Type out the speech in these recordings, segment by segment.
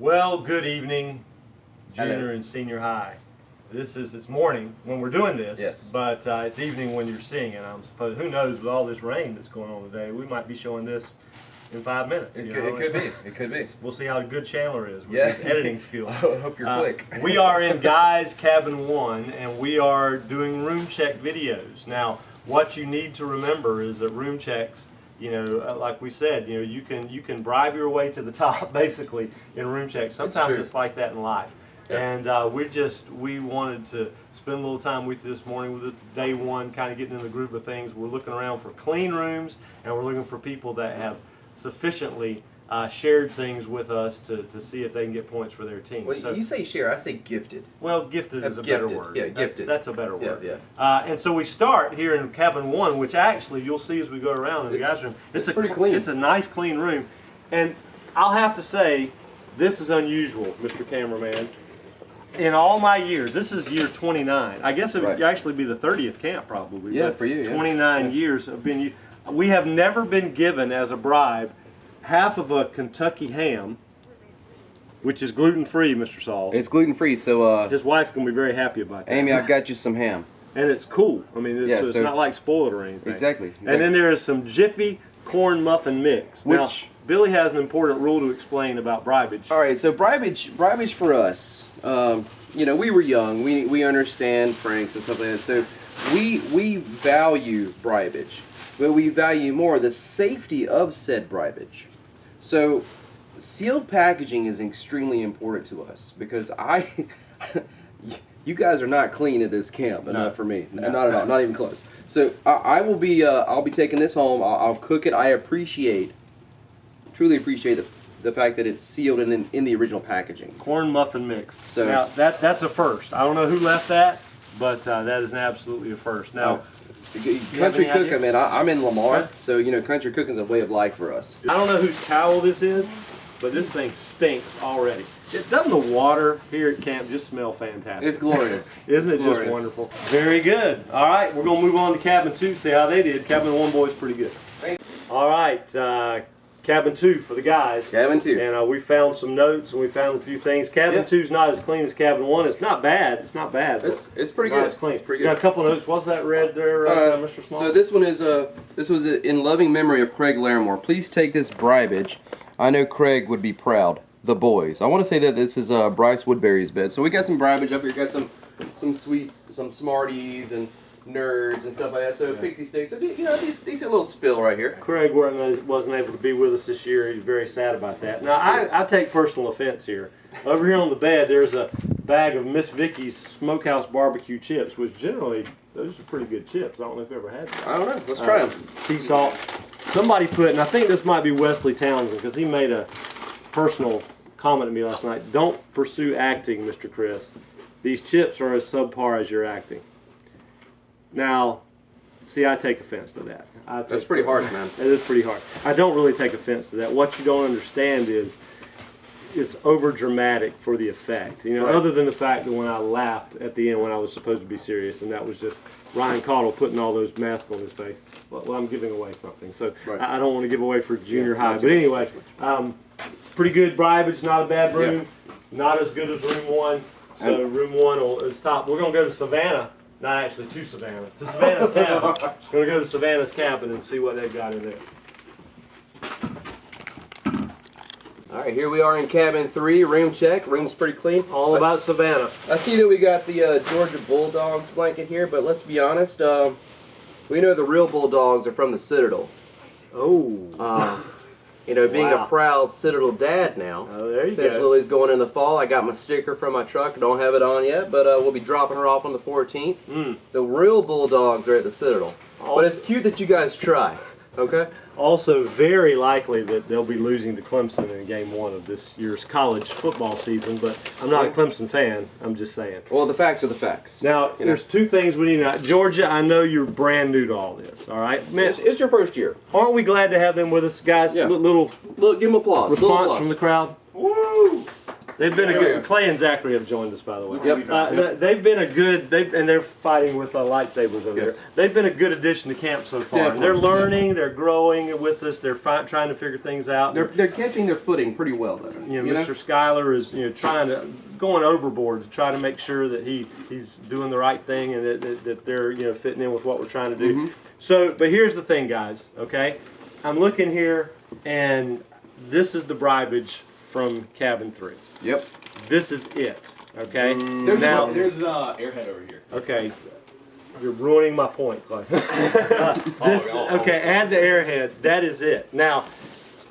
Well, good evening, junior Hello. and senior high. It's morning when we're doing this, yes, but it's evening when you're seeing it. I'm supposed. Who knows, with all this rain that's going on today, we might be showing this in 5 minutes. It could be. It could be. We'll see how good Chandler is with his editing skills. I hope you're quick. We are in Guy's Cabin 1, and we are doing room check videos. Now, what you need to remember is that room checks, like we said, you can bribe your way to the top basically in room checks. Sometimes it's like that in life. And we wanted to spend a little time with you this morning with day one, kind of getting in the groove of things. We're looking around for clean rooms, and we're looking for people that have sufficiently shared things with us to see if they can get points for their team. Well, so, you say share, I say gifted. Well, gifted is a better word. Yeah, gifted. That's a better word. Yeah. And so we start here in Cabin 1, which actually you'll see as we go around in the guys' room. It's pretty clean. It's a nice, clean room. And I'll have to say, this is unusual, Mr. Cameraman. In all my years, this is year 29. I guess it would actually be the 30th camp probably. Yeah, for you. 29 years of being. We have never been given as a bribe half of a Kentucky ham, which is gluten-free, Mr. Saul. It's gluten-free, so his wife's gonna be very happy about that. Amy, I've got you some ham. And it's cool. I mean, it's not like spoiled or anything. Exactly. And then there is some Jiffy corn muffin mix. Now, Billy has an important rule to explain about bribage. All right, so bribage for us. We were young. We understand pranks and stuff like that. So we value bribage, but we value more the safety of said bribage. So sealed packaging is extremely important to us because you guys are not clean at this camp enough for me. No. Not at all. Not even close. So I'll be taking this home. I'll cook it. I truly appreciate the fact that it's sealed in the original packaging. Corn muffin mix. So now that's a first. I don't know who left that, but that is absolutely a first. Now, country cooking, man. I'm in Lamar, so country cooking is a way of life for us. I don't know whose towel this is, but this thing stinks already. Doesn't the water here at camp just smell fantastic? It's glorious. Isn't it just wonderful? Very good. All right, we're gonna move on to Cabin 2. See how they did. Cabin 1 boys pretty good. All right. Cabin 2 for the guys. Cabin 2. And we found some notes and we found a few things. Cabin 2 is not as clean as Cabin 1. It's not bad. It's not bad. It's pretty good. It's clean. It's pretty good. Now, a couple of notes. What's that read there, Mr. Small? So this one is this was in loving memory of Craig Larimore. Please take this bribage. I know Craig would be proud. The boys. I want to say that this is Bryce Woodbury's bed. So we got some bribage up here. Got some Smarties and nerds and stuff like that. So pixie sticks. So decent little spill right here. Craig wasn't able to be with us this year. He's very sad about that. Now I take personal offense here. Over here on the bed, there's a bag of Miss Vicky's Smokehouse Barbecue chips, which generally those are pretty good chips. I don't know if you've ever had them. I don't know. Let's try them. Sea salt. Somebody put, and I think this might be Wesley Townsend because he made a personal comment to me last night. Don't pursue acting, Mr. Chris. These chips are as subpar as your acting. Now, see, I take offense to that. That's pretty harsh, man. It is pretty harsh. I don't really take offense to that. What you don't understand is it's over dramatic for the effect. Other than the fact that when I laughed at the end when I was supposed to be serious, and that was just Ryan Caudill putting all those masks on his face. Well, I'm giving away something, so I don't want to give away for junior high. But anyway, pretty good bribage, not a bad room, not as good as room 1. So room 1 is top. We're going to go to Savannah. Not actually to Savannah. To Savannah's cabin. We're going to go to Savannah's cabin and see what they've got in there. All right, here we are in Cabin 3, room check. Room's pretty clean. All about Savannah. I see that we got the Georgia Bulldogs blanket here, but let's be honest, we know the real Bulldogs are from the Citadel. Oh. Being a proud Citadel dad now. Oh, there you since go. Lily's going in the fall, I got my sticker from my truck. I don't have it on yet, but we'll be dropping her off on the 14th. The real Bulldogs are at the Citadel. But it's cute that you guys try, okay? Also, very likely that they'll be losing to Clemson in Game 1 of this year's college football season, but I'm not a Clemson fan. I'm just saying. Well, the facts are the facts. Now, there's two things we need to know. Georgia, I know you're brand new to all this, all right? Man, it's your first year. Aren't we glad to have them with us, guys? Yeah. Little give them applause. response from the crowd. Woo! They've been a good. Clay and Zachary have joined us, by the way. Yep. They've been a good. And they're fighting with lightsabers over there. They've been a good addition to camp so far. Definitely. They're learning. They're growing with us. They're trying to figure things out. They're catching their footing pretty well, though. Mr. Schuyler is trying to going overboard to try to make sure that he's doing the right thing and that they're fitting in with what we're trying to do. So, but here's the thing, guys. Okay, I'm looking here, and this is the bribage from cabin 3. Yep. This is it. Okay. There's airhead over here. Okay. You're ruining my point, Clay. Okay, add the airhead. That is it. Now,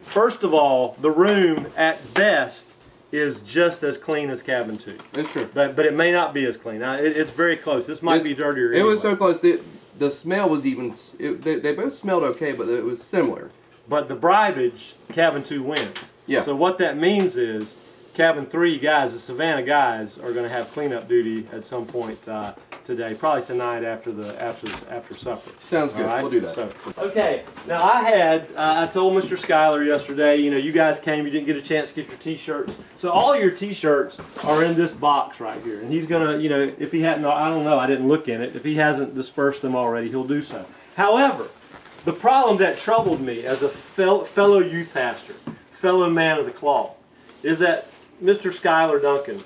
first of all, the room at best is just as clean as cabin 2. That's true. But it may not be as clean. It's very close. This might be dirtier. It was so close. The smell was even. They both smelled okay, but it was similar. But the bribage, cabin 2 wins. Yeah. So what that means is, cabin 3 guys, the Savannah guys, are going to have cleanup duty at some point today, probably tonight after supper. Sounds good. Right? We'll do that. So, okay. Now I told Mr. Schuyler yesterday, you guys came, you didn't get a chance to get your T-shirts. So all your T-shirts are in this box right here, and he's gonna, if he hadn't, I don't know, I didn't look in it. If he hasn't dispersed them already, he'll do so. However, the problem that troubled me as a fellow youth pastor, fellow man of the cloth, is that Mr. Schuyler Duncan,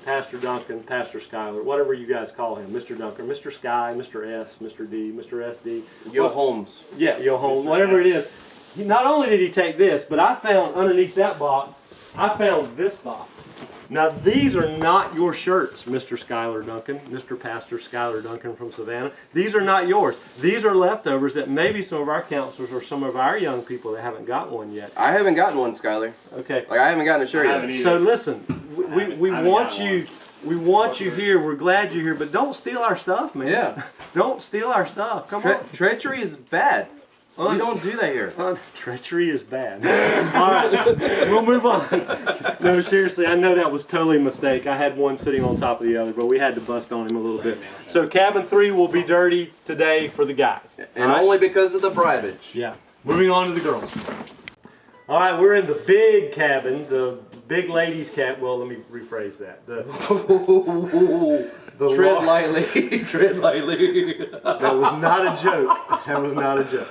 Pastor Schuyler, whatever you guys call him, Mr. Duncan, Mr. Sky, Mr. S, Mr. D, Mr. SD. Yo Holmes. Yeah, Yo Holmes, whatever it is. Not only did he take this, but I found underneath that box, I found this box. Now, these are not your shirts, Mr. Schuyler Duncan, Mr. Pastor Schuyler Duncan from Savannah. These are not yours. These are leftovers that maybe some of our counselors or some of our young people that haven't got one yet. I haven't gotten one, Skyler. Okay. Like, I haven't gotten a shirt yet. So listen, we want you. We want you here. We're glad you're here, but don't steal our stuff, man. Yeah. Don't steal our stuff. Come on. Treachery is bad. We don't do that here. Treachery is bad. All right, we'll move on. No, seriously, I know that was totally a mistake. I had one sitting on top of the other, but we had to bust on him a little bit. So cabin 3 will be dirty today for the guys. And only because of the bribage. Yeah. Moving on to the girls. All right, we're in the big cabin, the big ladies' cabin. Well, let me rephrase that. Tread lightly. Tread lightly. That was not a joke. That was not a joke.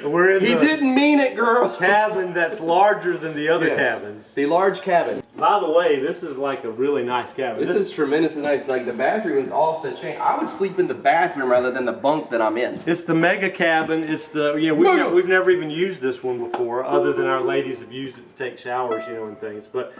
We're in He didn't mean it, girl. Cabin that's larger than the other cabins. The large cabin. By the way, this is like a really nice cabin. This is tremendously nice. Like, the bathroom is off the chain. I would sleep in the bathroom rather than the bunk that I'm in. It's the mega cabin. It's the we've never even used this one before, other than our ladies have used it to take showers, and things. But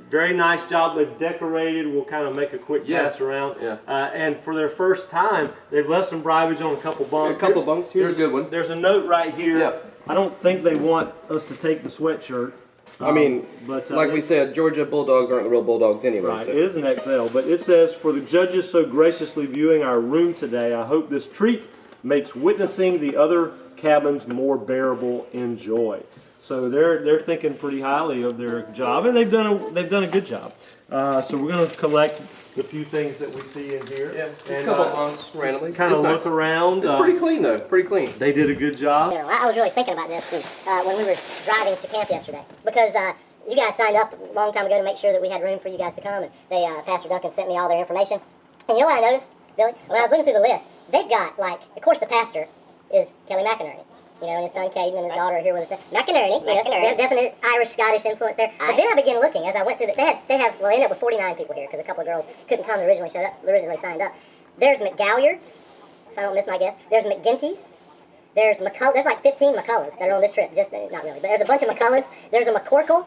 very nice job. They've decorated. We'll kind of make a quick pass around. Yeah. And for their first time, they've left some bribage on a couple bunks. A couple bunks. Here's a good one. There's a note right here. Yep. I don't think they want us to take the sweatshirt. I mean, but like we said, Georgia Bulldogs aren't the real Bulldogs anyway. Right, it is an XL, but it says, "For the judges so graciously viewing our room today, I hope this treat makes witnessing the other cabins more bearable in joy." So they're thinking pretty highly of their job, and they've done a good job. So we're going to collect the few things that we see in here. Yeah, just a couple of months randomly. Kind of look around. It's pretty clean though. Pretty clean. They did a good job. I was really thinking about this when we were driving to camp yesterday, because you guys signed up a long time ago to make sure that we had room for you guys to come, and Pastor Duncan sent me all their information. And you know what I noticed, Billy? When I was looking through the list, they've got, like, of course the pastor is Kelly McInerney. And his son Caden and his daughter are here with us. McInerney. They have definite Irish-Scottish influence there. But then I began looking as I went through they ended up with 49 people here because a couple of girls couldn't come. They originally signed up. There's McGalliards, if I don't miss my guess. There's McGinty's. There's like 15 McCulloughs that are on this trip. Just not really, but there's a bunch of McCulloughs. There's a McCorkle.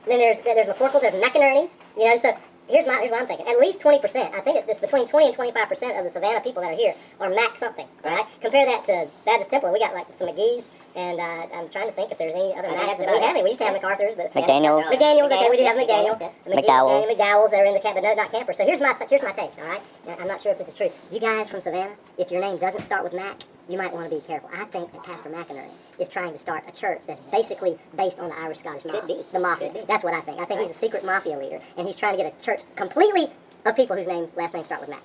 And then there's McCorkles. There's McInerney's. So. Here's what I'm thinking. At least 20%. I think it's between 20 and 25% of the Savannah people that are here are Mac something. All right. Compare that to Baptist Temple. We got like some McGee's, and I'm trying to think if there's any other Macs that we have. We used to have MacArthur's, but McDaniels. Okay, we do have McDaniels. McDowell's. McDowell's. They're in the camp, but not campers. So here's my take. All right. Now, I'm not sure if this is true. You guys from Savannah, if your name doesn't start with Mac, you might want to be careful. I think that Pastor McInerney is trying to start a church that's basically based on the Irish-Scottish mafia. The mafia. That's what I think. I think he's a secret mafia leader, and he's trying to get a church completely of people whose last names start with Mac.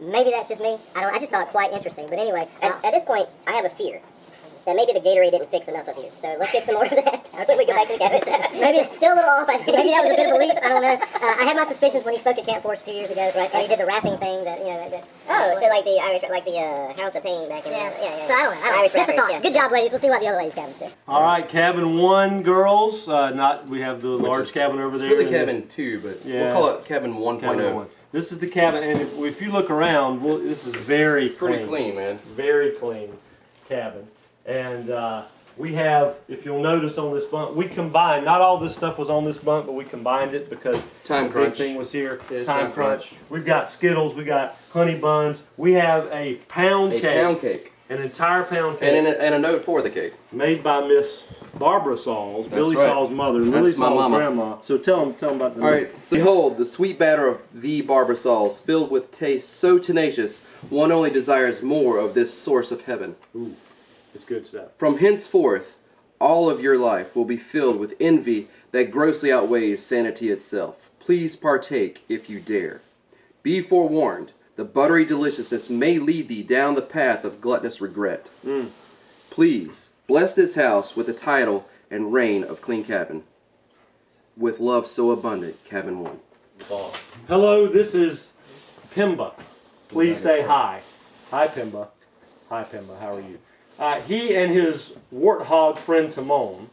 Maybe that's just me. I just thought it quite interesting. But anyway, at this point, I have a fear. that maybe the Gatorade didn't fix enough of you. So let's get some more of that. I think we go back to the cabin. Maybe still a little off. I think maybe that was a bit of a leap. I don't know. I had my suspicions when he spoke at Camp Force a few years ago. Right. When he did the rapping thing. That so like the Irish, like the House of Pain back in. Yeah. So I don't know. Irish just rappers, a thought. Yeah. Good job, ladies. We'll see what the other ladies' cabins do. All right, cabin 1, girls. We have the large cabin over there. It's really cabin 2, but we'll call it cabin 1.0. Cabin 1. This is the cabin, and if you look around, this is very pretty clean, man. Very clean cabin. And we have, if you'll notice on this bunk, we combined, not all this stuff was on this bunk, but we combined it because time the crunch big thing was here. Yeah, time crunch. We've got Skittles, we got honey buns, we have a pound cake. An entire pound cake. And a note for the cake. Made by Miss Barbara Sauls, Billy Sauls' mother, Lily Sauls' grandma. So tell them about the All right, so behold, the sweet batter of the Barbara Sauls, filled with taste so tenacious, one only desires more of this source of heaven. Ooh, it's good stuff. From henceforth, all of your life will be filled with envy that grossly outweighs sanity itself. Please partake if you dare. Be forewarned. The buttery deliciousness may lead thee down the path of gluttonous regret. Please, bless this house with the title and reign of Clean Cabin. With love so abundant, Cabin 1. Hello, this is Pimba. Please say hi. Hi, Pimba. Hi, Pimba. How are you? He and his warthog friend Timon.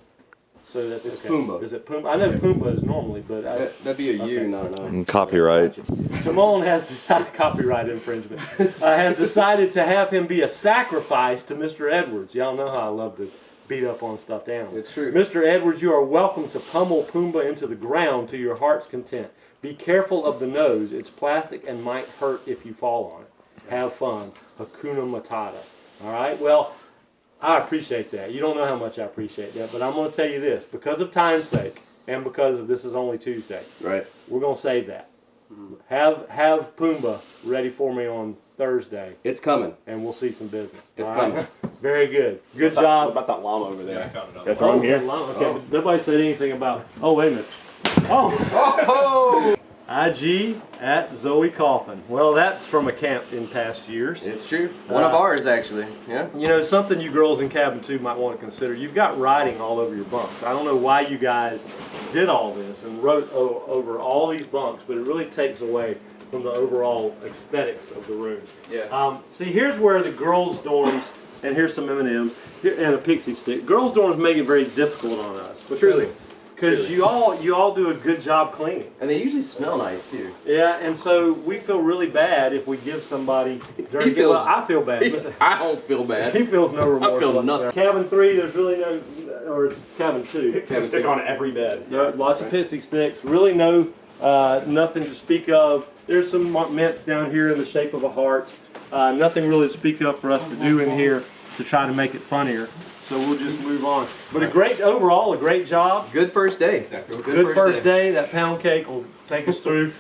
So that's It's okay. Pumbaa. Is it Pumbaa? I know Pumbaa is normally, but That'd be a U, not an I. Copyright. Timon has decided copyright infringement. Has decided to have him be a sacrifice to Mr. Edwards. Y'all know how I love to beat up on stuffed animals. It's true. Mr. Edwards, you are welcome to pummel Pumbaa into the ground to your heart's content. Be careful of the nose. It's plastic and might hurt if you fall on it. Have fun. Hakuna Matata. All right? Well, I appreciate that. You don't know how much I appreciate that, but I'm going to tell you this. Because of time's sake, and because of this is only Tuesday, Right. we're going to save that. Have Pumbaa ready for me on Thursday, It's coming. and we'll see some business. It's All coming. right? Very good. Good What job. about that llama over there? Yeah, I found it on That's the on here. Okay, but nobody said anything about. Oh, wait a minute. Oh! IG at Zoe Coffin. Well, that's from a camp in past years. It's true. One of ours, actually. Yeah. You know, something you girls in cabin 2 might want to consider. You've got writing all over your bunks. I don't know why you guys did all this and wrote over all these bunks, but it really takes away from the overall aesthetics of the room. Yeah. See, here's where the girls' dorms, and here's some M&Ms, and a pixie stick. Girls' dorms make it very difficult on us. Truly. Because you all do a good job cleaning. And they usually smell nice, too. Yeah, and so we feel really bad if we give somebody dirty. feels- Well, I feel bad. I don't feel bad. He feels no remorse. I feel whatsoever. nothing. Cabin 3, there's really no, or it's cabin 2. Cabin stick on every bed. Lots of pixie sticks. Really no, nothing to speak of. There's some mints down here in the shape of a heart. Nothing really to speak of for us to do in here to try to make it funnier. So we'll just move on. But overall, a great job. Good first day. Exactly. Good first day. That pound cake will take us through,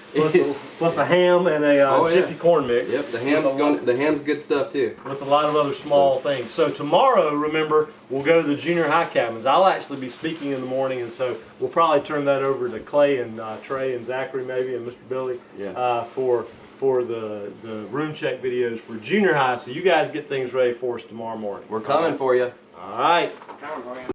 plus a ham and a jiffy corn mix. Yep, the ham's good stuff too. With a lot of other small things. So tomorrow, remember, we'll go to the junior high cabins. I'll actually be speaking in the morning, and so we'll probably turn that over to Clay and Trey and Zachary maybe and Mr. Billy for the room check videos for junior high. So you guys get things ready for us tomorrow morning. We're coming for you. All right.